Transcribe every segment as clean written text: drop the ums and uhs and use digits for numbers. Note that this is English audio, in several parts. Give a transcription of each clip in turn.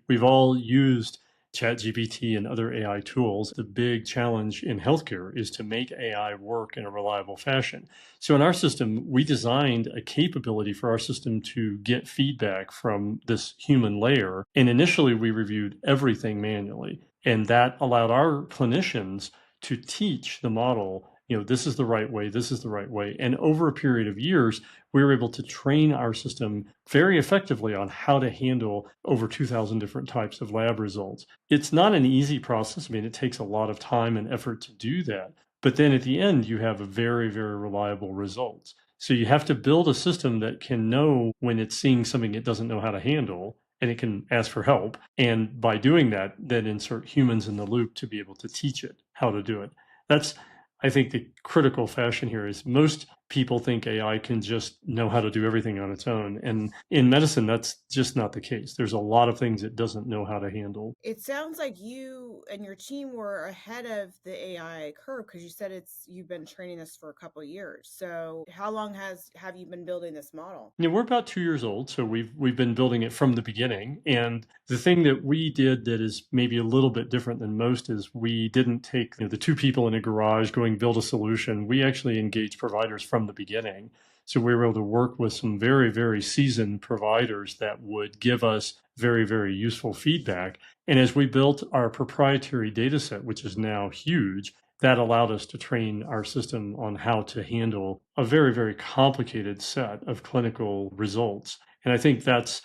We've all used ChatGPT and other AI tools. The big challenge in healthcare is to make AI work in a reliable fashion. So in our system, we designed a capability for our system to get feedback from this human layer. And initially, we reviewed everything manually. And that allowed our clinicians to teach the model, this is the right way, this is the right way. And over a period of years, we were able to train our system very effectively on how to handle over 2,000 different types of lab results. It's not an easy process. I mean, it takes a lot of time and effort to do that. But then at the end, you have a very, very reliable results. So you have to build a system that can know when it's seeing something it doesn't know how to handle, and it can ask for help. And by doing that, then insert humans in the loop to be able to teach it how to do it. That's, I think, the critical fashion here is most people think AI can just know how to do everything on its own. And in medicine, that's just not the case. There's a lot of things it doesn't know how to handle. It sounds like you and your team were ahead of the AI curve because you said you've been training this for a couple of years. So how long have you been building this model? We're about 2 years old, so we've been building it from the beginning. And the thing that we did that is maybe a little bit different than most is we didn't take the two people in a garage going build a solution. We actually engaged providers from the beginning. So we were able to work with some very, very seasoned providers that would give us very, very useful feedback. And as we built our proprietary data set, which is now huge, that allowed us to train our system on how to handle a very, very complicated set of clinical results. And I think that's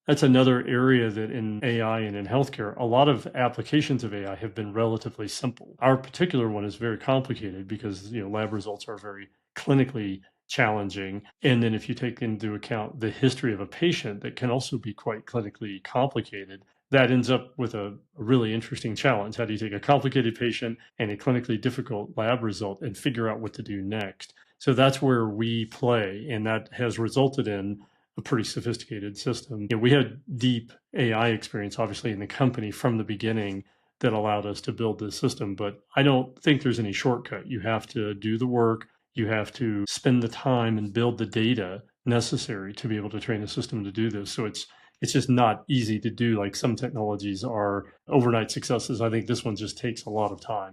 another area that in AI and in healthcare, a lot of applications of AI have been relatively simple. Our particular one is very complicated because lab results are very clinically challenging. And then if you take into account the history of a patient that can also be quite clinically complicated, that ends up with a really interesting challenge. How do you take a complicated patient and a clinically difficult lab result and figure out what to do next? So that's where we play, and that has resulted in a pretty sophisticated system. We had deep AI experience, obviously, in the company from the beginning that allowed us to build this system. But I don't think there's any shortcut. You have to do the work. You have to spend the time and build the data necessary to be able to train a system to do this. So it's just not easy to do. Like some technologies are overnight successes. I think this one just takes a lot of time.